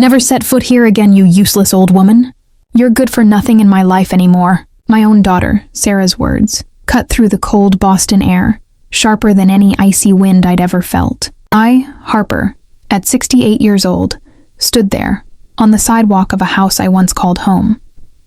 Never set foot here again, you useless old woman. You're good for nothing in my life anymore. My own daughter, Sarah's words, cut through the cold Boston air, sharper than any icy wind I'd ever felt. I, Harper, at 68 years old, stood there, on the sidewalk of a house I once called home,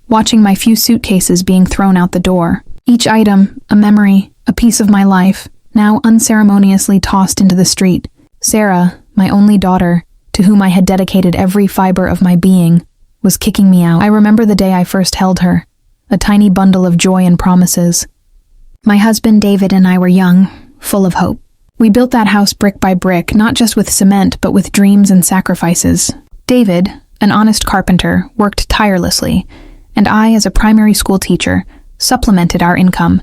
watching my few suitcases being thrown out the door. Each item, a memory, a piece of my life, now unceremoniously tossed into the street. Sarah, my only daughter, to whom I had dedicated every fiber of my being, was kicking me out. I remember the day I first held her, a tiny bundle of joy and promises. My husband David and I were young, full of hope. We built that house brick by brick, not just with cement, but with dreams and sacrifices. David, an honest carpenter, worked tirelessly, and I, as a primary school teacher, supplemented our income,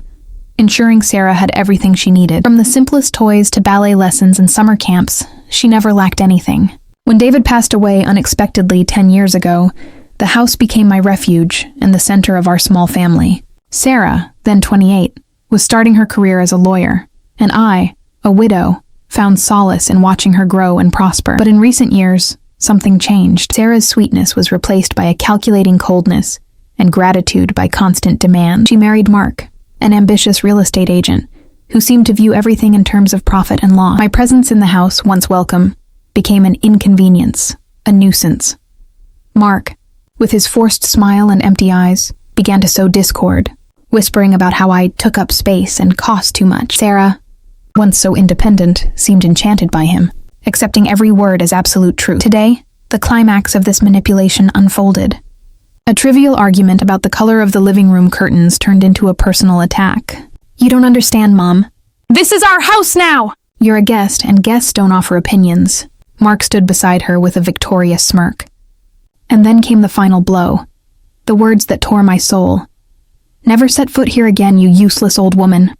ensuring Sarah had everything she needed. From the simplest toys to ballet lessons and summer camps, she never lacked anything. When David passed away unexpectedly 10 years ago, the house became my refuge and the center of our small family. Sarah, then 28, was starting her career as a lawyer, and I, a widow, found solace in watching her grow and prosper. But in recent years, something changed. Sarah's sweetness was replaced by a calculating coldness and gratitude by constant demand. She married Mark, an ambitious real estate agent, who seemed to view everything in terms of profit and loss. My presence in the house, once welcome, became an inconvenience, a nuisance. Mark, with his forced smile and empty eyes, began to sow discord, whispering about how I took up space and cost too much. Sarah, once so independent, seemed enchanted by him, accepting every word as absolute truth. Today, the climax of this manipulation unfolded. A trivial argument about the color of the living room curtains turned into a personal attack. You don't understand, Mom. This is our house now! You're a guest, and guests don't offer opinions. Mark stood beside her with a victorious smirk. And then came the final blow. The words that tore my soul. Never set foot here again, you useless old woman.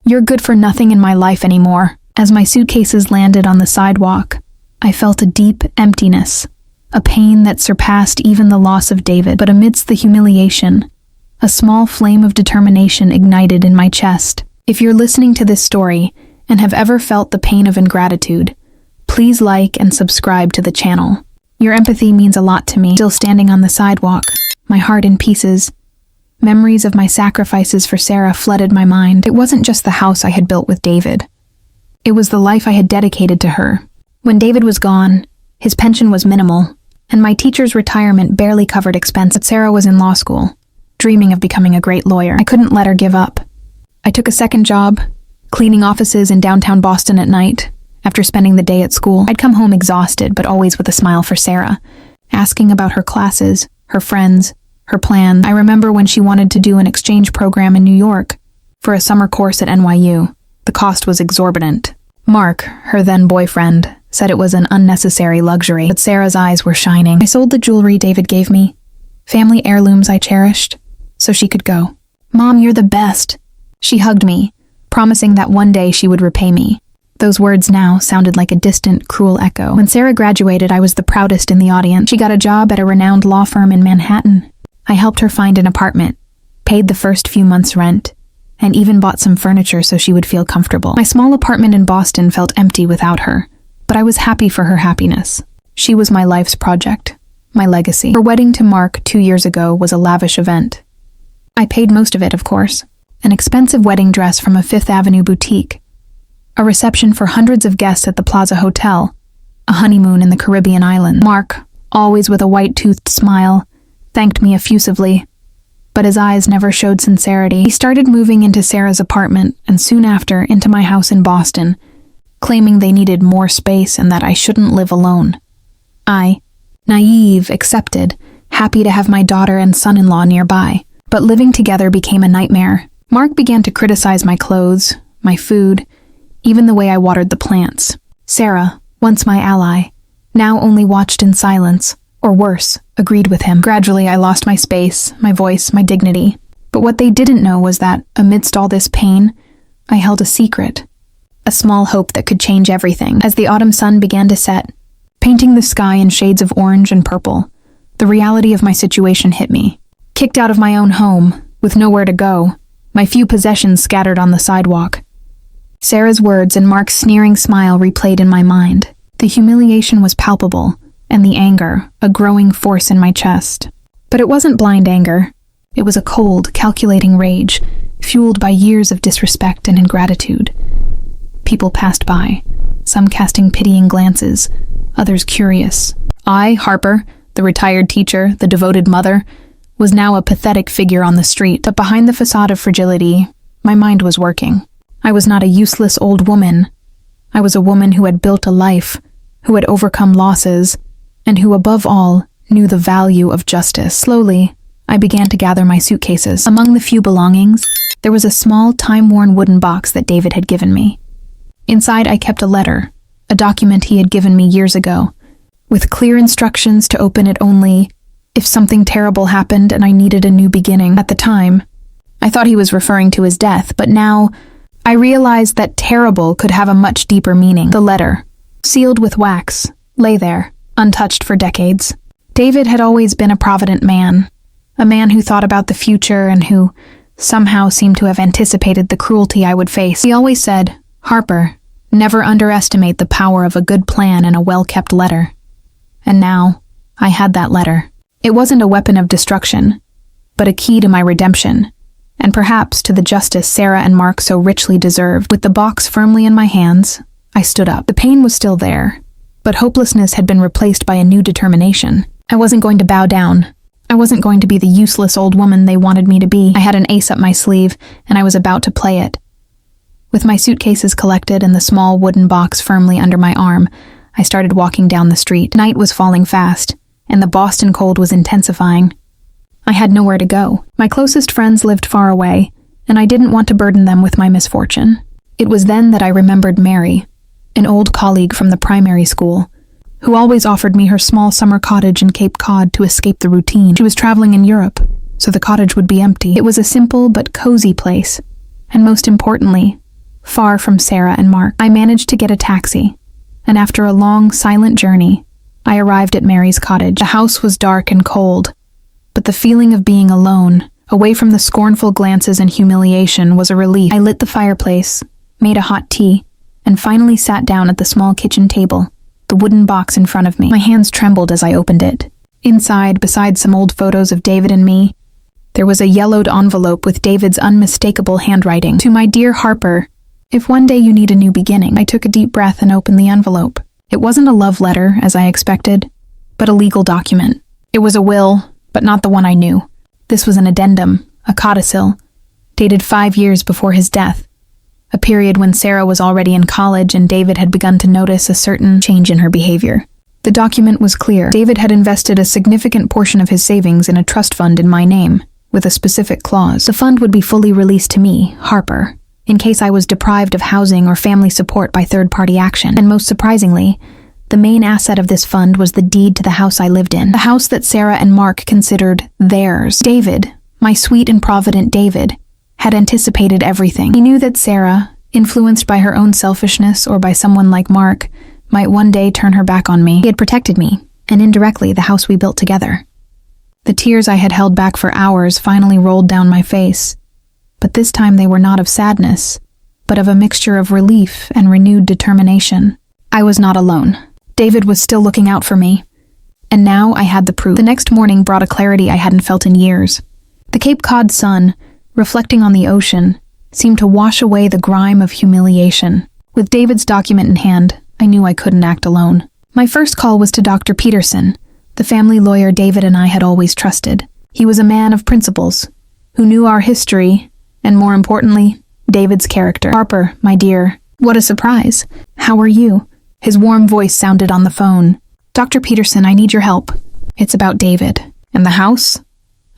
You're good for nothing in my life anymore. As my suitcases landed on the sidewalk, I felt a deep emptiness, a pain that surpassed even the loss of David. But amidst the humiliation, a small flame of determination ignited in my chest. If you're listening to this story and have ever felt the pain of ingratitude, please like and subscribe to the channel. Your empathy means a lot to me. Still standing on the sidewalk, my heart in pieces, memories of my sacrifices for Sarah flooded my mind. It wasn't just the house I had built with David. It was the life I had dedicated to her. When David was gone, his pension was minimal, and my teacher's retirement barely covered expenses. Sarah was in law school, dreaming of becoming a great lawyer. I couldn't let her give up. I took a second job, cleaning offices in downtown Boston at night, after spending the day at school. I'd come home exhausted, but always with a smile for Sarah, asking about her classes, her friends, her plans. I remember when she wanted to do an exchange program in New York for a summer course at NYU. The cost was exorbitant. Mark, her then boyfriend, said it was an unnecessary luxury, but Sarah's eyes were shining. I sold the jewelry David gave me, family heirlooms I cherished, so she could go. Mom, you're the best. She hugged me, promising that one day she would repay me. Those words now sounded like a distant, cruel echo. When Sarah graduated, I was the proudest in the audience. She got a job at a renowned law firm in Manhattan. I helped her find an apartment, paid the first few months' rent, and even bought some furniture so she would feel comfortable. My small apartment in Boston felt empty without her, but I was happy for her happiness. She was my life's project, my legacy. Her wedding to Mark 2 years ago was a lavish event. I paid most of it, of course. An expensive wedding dress from a Fifth Avenue boutique, a reception for hundreds of guests at the Plaza Hotel, a honeymoon in the Caribbean islands. Mark, always with a white-toothed smile, thanked me effusively, but his eyes never showed sincerity. He started moving into Sarah's apartment, and soon after into my house in Boston, claiming they needed more space and that I shouldn't live alone. I, naive, accepted, happy to have my daughter and son-in-law nearby. But living together became a nightmare. Mark began to criticize my clothes, my food, even the way I watered the plants. Sarah, once my ally, now only watched in silence, or worse, agreed with him. Gradually, I lost my space, my voice, my dignity. But what they didn't know was that, amidst all this pain, I held a secret, a small hope that could change everything. As the autumn sun began to set, painting the sky in shades of orange and purple, the reality of my situation hit me. Kicked out of my own home, with nowhere to go, my few possessions scattered on the sidewalk. Sarah's words and Mark's sneering smile replayed in my mind. The humiliation was palpable, and the anger, a growing force in my chest. But it wasn't blind anger. It was a cold, calculating rage, fueled by years of disrespect and ingratitude. People passed by, some casting pitying glances, others curious. I, Harper, the retired teacher, the devoted mother, was now a pathetic figure on the street, but behind the facade of fragility, my mind was working. I was not a useless old woman. I was a woman who had built a life, who had overcome losses, and who, above all, knew the value of justice. Slowly, I began to gather my suitcases. Among the few belongings, there was a small, time-worn wooden box that David had given me. Inside, I kept a letter, a document he had given me years ago, with clear instructions to open it only if something terrible happened and I needed a new beginning. At the time, I thought he was referring to his death, but now I realized that terrible could have a much deeper meaning. The letter, sealed with wax, lay there, untouched for decades. David had always been a provident man, a man who thought about the future and who somehow seemed to have anticipated the cruelty I would face. He always said, "Harper, never underestimate the power of a good plan and a well-kept letter." And now, I had that letter. It wasn't a weapon of destruction, but a key to my redemption, and perhaps to the justice Sarah and Mark so richly deserved. With the box firmly in my hands, I stood up. The pain was still there, but hopelessness had been replaced by a new determination. I wasn't going to bow down. I wasn't going to be the useless old woman they wanted me to be. I had an ace up my sleeve, and I was about to play it. With my suitcases collected and the small wooden box firmly under my arm, I started walking down the street. Night was falling fast, and the Boston cold was intensifying. I had nowhere to go. My closest friends lived far away, and I didn't want to burden them with my misfortune. It was then that I remembered Mary, an old colleague from the primary school, who always offered me her small summer cottage in Cape Cod to escape the routine. She was traveling in Europe, so the cottage would be empty. It was a simple but cozy place, and most importantly, far from Sarah and Mark. I managed to get a taxi, and after a long, silent journey, I arrived at Mary's cottage. The house was dark and cold, but the feeling of being alone, away from the scornful glances and humiliation, was a relief. I lit the fireplace, made a hot tea, and finally sat down at the small kitchen table, the wooden box in front of me. My hands trembled as I opened it. Inside, beside some old photos of David and me, there was a yellowed envelope with David's unmistakable handwriting. "To my dear Harper, if one day you need a new beginning." I took a deep breath and opened the envelope. It wasn't a love letter, as I expected, but a legal document. It was a will, but not the one I knew. This was an addendum, a codicil, dated 5 years before his death, a period when Sarah was already in college and David had begun to notice a certain change in her behavior. The document was clear. David had invested a significant portion of his savings in a trust fund in my name, with a specific clause. The fund would be fully released to me, Harper, in case I was deprived of housing or family support by third-party action. And most surprisingly, the main asset of this fund was the deed to the house I lived in, the house that Sarah and Mark considered theirs. David, my sweet and provident David, had anticipated everything. He knew that Sarah, influenced by her own selfishness or by someone like Mark, might one day turn her back on me. He had protected me, and indirectly the house we built together. The tears I had held back for hours finally rolled down my face, but this time they were not of sadness, but of a mixture of relief and renewed determination. I was not alone. David was still looking out for me, and now I had the proof. The next morning brought a clarity I hadn't felt in years. The Cape Cod sun, reflecting on the ocean, seemed to wash away the grime of humiliation. With David's document in hand, I knew I couldn't act alone. My first call was to Dr. Peterson, the family lawyer David and I had always trusted. He was a man of principles, who knew our history, and more importantly, David's character. "Harper, my dear, what a surprise. How are you?" His warm voice sounded on the phone. "Dr. Peterson, I need your help. It's about David." "And the house?"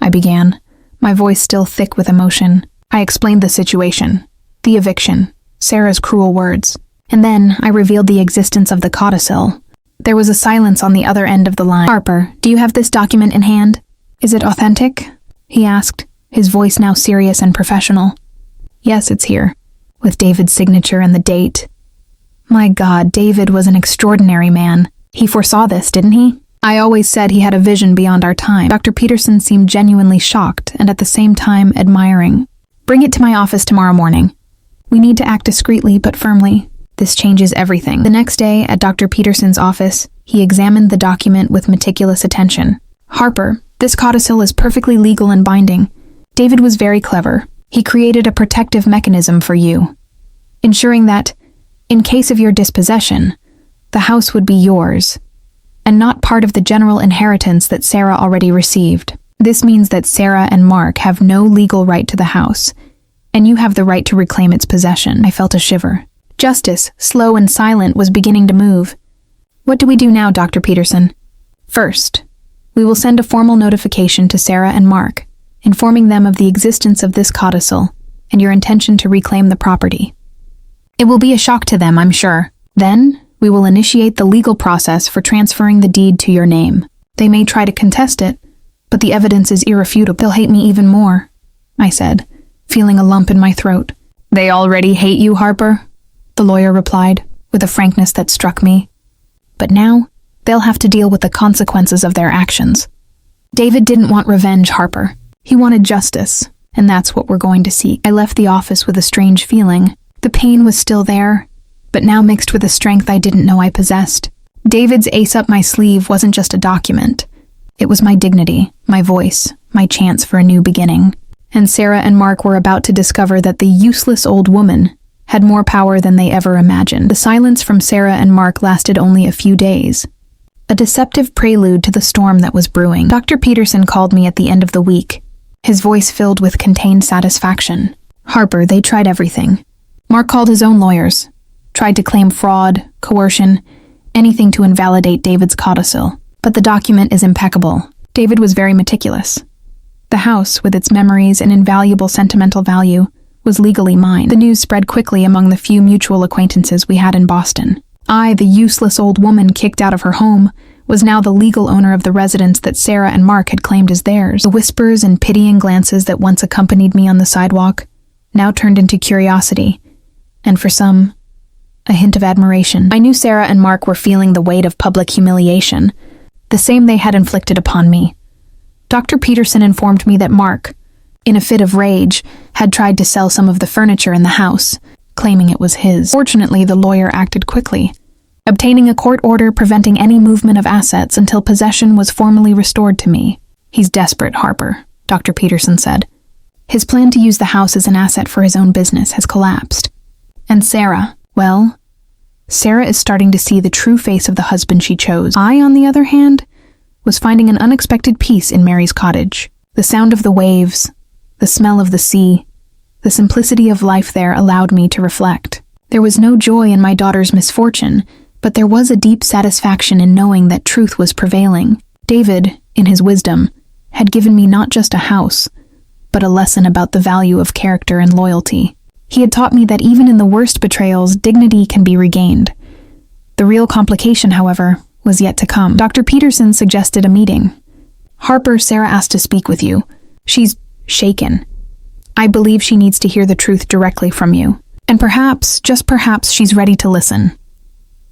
I began, my voice still thick with emotion. I explained the situation, the eviction, Sarah's cruel words, and then I revealed the existence of the codicil. There was a silence on the other end of the line. "Harper, do you have this document in hand? Is it authentic?" he asked, his voice now serious and professional. "Yes, it's here, with David's signature and the date." My God, David was an extraordinary man. He foresaw this, didn't he? I always said he had a vision beyond our time. Dr. Peterson seemed genuinely shocked and at the same time admiring. "Bring it to my office tomorrow morning. We need to act discreetly but firmly. This changes everything." The next day, at Dr. Peterson's office, He examined the document with meticulous attention. "Harper, this codicil is perfectly legal and binding. David was very clever. He created a protective mechanism for you, ensuring that, in case of your dispossession, the house would be yours, and not part of the general inheritance that Sarah already received. This means that Sarah and Mark have no legal right to the house, and you have the right to reclaim its possession." I felt a shiver. Justice, slow and silent, was beginning to move. "What do we do now, Dr. Peterson?" "First, we will send a formal notification to Sarah and Mark, informing them of the existence of this codicil and your intention to reclaim the property. It will be a shock to them, I'm sure. Then, we will initiate the legal process for transferring the deed to your name. They may try to contest it, but the evidence is irrefutable." "They'll hate me even more," I said, feeling a lump in my throat. "They already hate you, Harper," the lawyer replied, with a frankness that struck me. "But now, they'll have to deal with the consequences of their actions. David didn't want revenge, Harper. He wanted justice, and that's what we're going to seek." I left the office with a strange feeling. The pain was still there, but now mixed with a strength I didn't know I possessed. David's ace up my sleeve wasn't just a document. It was my dignity, my voice, my chance for a new beginning. And Sarah and Mark were about to discover that the useless old woman had more power than they ever imagined. The silence from Sarah and Mark lasted only a few days, a deceptive prelude to the storm that was brewing. Dr. Peterson called me at the end of the week, his voice filled with contained satisfaction. "Harper, they tried everything. Mark called his own lawyers, tried to claim fraud, coercion, anything to invalidate David's codicil. But the document is impeccable. David was very meticulous. The house, with its memories and invaluable sentimental value, was legally mine." The news spread quickly among the few mutual acquaintances we had in Boston. I, the useless old woman kicked out of her home, was now the legal owner of the residence that Sarah and Mark had claimed as theirs. The whispers and pitying glances that once accompanied me on the sidewalk now turned into curiosity, and for some, a hint of admiration. I knew Sarah and Mark were feeling the weight of public humiliation, the same they had inflicted upon me. Dr. Peterson informed me that Mark, in a fit of rage, had tried to sell some of the furniture in the house, claiming it was his. Fortunately, the lawyer acted quickly, obtaining a court order preventing any movement of assets until possession was formally restored to me. "He's desperate, Harper," Dr. Peterson said. "His plan to use the house as an asset for his own business has collapsed. And Sarah, well, Sarah is starting to see the true face of the husband she chose. I, on the other hand, was finding an unexpected peace in Mary's cottage. The sound of the waves, the smell of the sea, the simplicity of life there allowed me to reflect. There was no joy in my daughter's misfortune, but there was a deep satisfaction in knowing that truth was prevailing. David, in his wisdom, had given me not just a house, but a lesson about the value of character and loyalty. He had taught me that even in the worst betrayals, dignity can be regained. The real complication, however, was yet to come. Dr. Peterson suggested a meeting. "Harper, Sarah asked to speak with you. She's shaken. I believe she needs to hear the truth directly from you. And perhaps, just perhaps, she's ready to listen."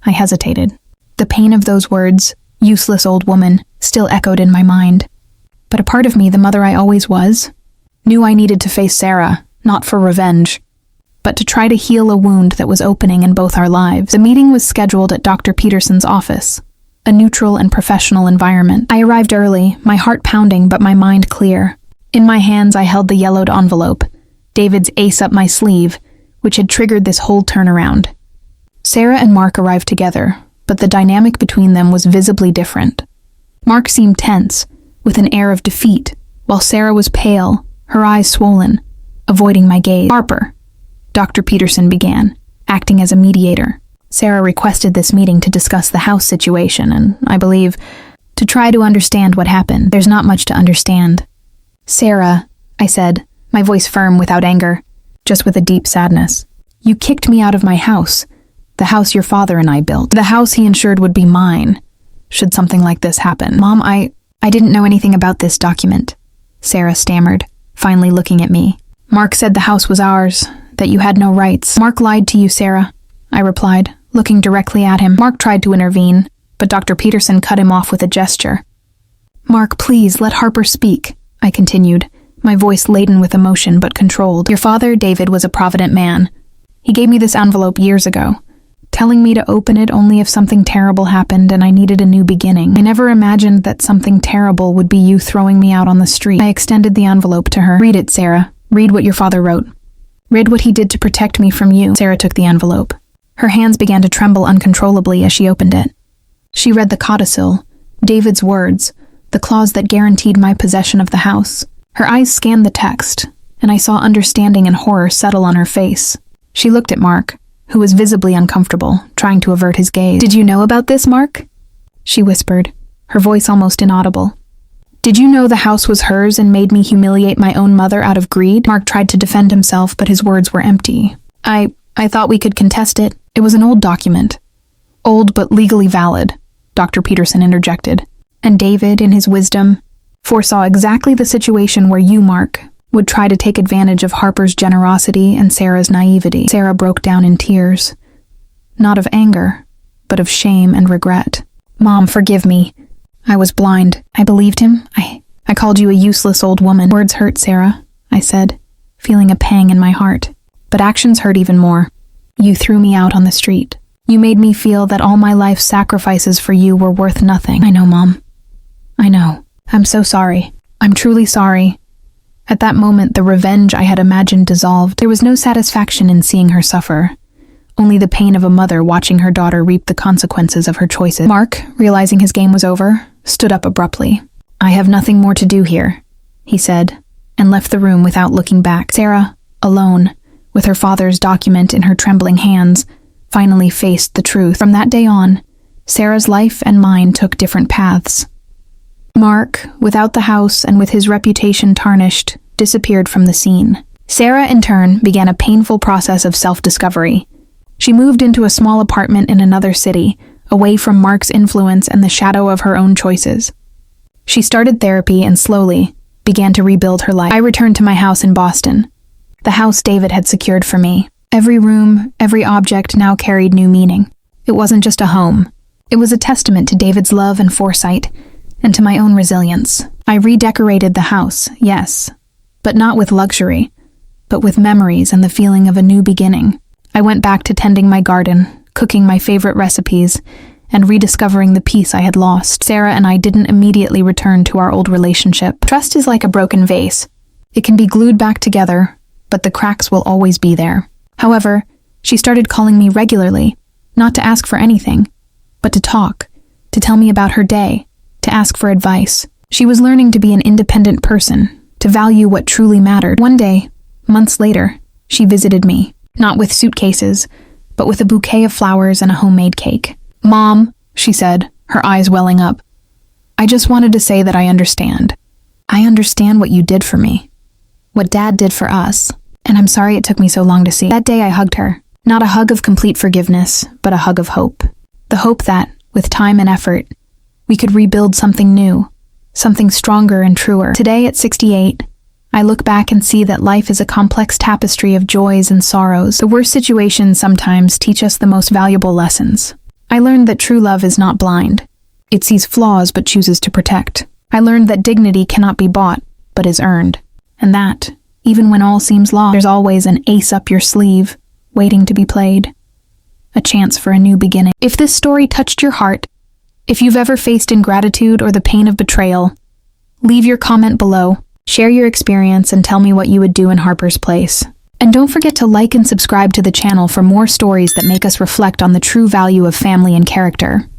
I hesitated. The pain of those words, "useless old woman," still echoed in my mind. But a part of me, the mother I always was, knew I needed to face Sarah, not for revenge, but to try to heal a wound that was opening in both our lives. The meeting was scheduled at Dr. Peterson's office, a neutral and professional environment. I arrived early, my heart pounding but my mind clear. In my hands I held the yellowed envelope, David's ace up my sleeve, which had triggered this whole turnaround. Sarah and Mark arrived together, but the dynamic between them was visibly different. Mark seemed tense, with an air of defeat, while Sarah was pale, her eyes swollen, avoiding my gaze. "Harper," Dr. Peterson began, acting as a mediator. "Sarah requested this meeting to discuss the house situation, and, I believe, to try to understand what happened. There's not much to understand." "Sarah," I said, my voice firm without anger, just with a deep sadness. "You kicked me out of my house, the house your father and I built, the house he ensured would be mine, should something like this happen." "Mom, I didn't know anything about this document," Sarah stammered, finally looking at me. "Mark said the house was ours, that you had no rights." "Mark lied to you, Sarah," I replied, looking directly at him. Mark tried to intervene, but Dr. Peterson cut him off with a gesture. "Mark, please, let Harper speak," I continued, my voice laden with emotion but controlled. "Your father, David, was a provident man. He gave me this envelope years ago, telling me to open it only if something terrible happened and I needed a new beginning. I never imagined that something terrible would be you throwing me out on the street. I extended the envelope to her. "Read it, Sarah. Read what your father wrote. Read what he did to protect me from you." Sarah took the envelope. Her hands began to tremble uncontrollably as she opened it. She read the codicil, David's words, the clause that guaranteed my possession of the house. Her eyes scanned the text, and I saw understanding and horror settle on her face. She looked at Mark, who was visibly uncomfortable, trying to avert his gaze. "Did you know about this, Mark?" she whispered, her voice almost inaudible. "Did you know the house was hers and made me humiliate my own mother out of greed?" Mark tried to defend himself, but his words were empty. I thought we could contest it. It was an old document. Old but legally valid," Dr. Peterson interjected. "And David, in his wisdom, foresaw exactly the situation where you, Mark, would try to take advantage of Harper's generosity and Sarah's naivety." Sarah broke down in tears. Not of anger, but of shame and regret. "Mom, forgive me. I was blind. I believed him. I called you a useless old woman." "Words hurt, Sarah," I said, feeling a pang in my heart. "But actions hurt even more. You threw me out on the street. You made me feel that all my life's sacrifices for you were worth nothing." "I know, Mom. I know. I'm so sorry. I'm truly sorry." At that moment, the revenge I had imagined dissolved. There was no satisfaction in seeing her suffer, only the pain of a mother watching her daughter reap the consequences of her choices. Mark, realizing his game was over, stood up abruptly. "I have nothing more to do here," he said, and left the room without looking back. Sarah, alone, with her father's document in her trembling hands, finally faced the truth. From that day on, Sarah's life and mine took different paths. Mark, without the house and with his reputation tarnished, disappeared from the scene. Sarah, in turn, began a painful process of self-discovery. She moved into a small apartment in another city, away from Mark's influence and the shadow of her own choices. She started therapy and slowly began to rebuild her life. I returned to my house in Boston, the house David had secured for me. Every room, every object now carried new meaning. It wasn't just a home. It was a testament to David's love and foresight, and to my own resilience. I redecorated the house, yes, but not with luxury, but with memories and the feeling of a new beginning. I went back to tending my garden, cooking my favorite recipes, and rediscovering the peace I had lost. Sarah and I didn't immediately return to our old relationship. Trust is like a broken vase. It can be glued back together, but the cracks will always be there. However, she started calling me regularly, not to ask for anything, but to talk, to tell me about her day, to ask for advice. She was learning to be an independent person, to value what truly mattered. One day, months later, she visited me, not with suitcases, but with a bouquet of flowers and a homemade cake. "Mom," she said, her eyes welling up, "I just wanted to say that I understand. I understand what you did for me, what Dad did for us, and I'm sorry it took me so long to see." That day I hugged her, not a hug of complete forgiveness, but a hug of hope. The hope that, with time and effort, we could rebuild something new, something stronger and truer. Today at 68, I look back and see that life is a complex tapestry of joys and sorrows. The worst situations sometimes teach us the most valuable lessons. I learned that true love is not blind. It sees flaws but chooses to protect. I learned that dignity cannot be bought, but is earned. And that, even when all seems lost, there's always an ace up your sleeve, waiting to be played. A chance for a new beginning. If this story touched your heart, if you've ever faced ingratitude or the pain of betrayal, leave your comment below, share your experience, and tell me what you would do in Harper's place. And don't forget to like and subscribe to the channel for more stories that make us reflect on the true value of family and character.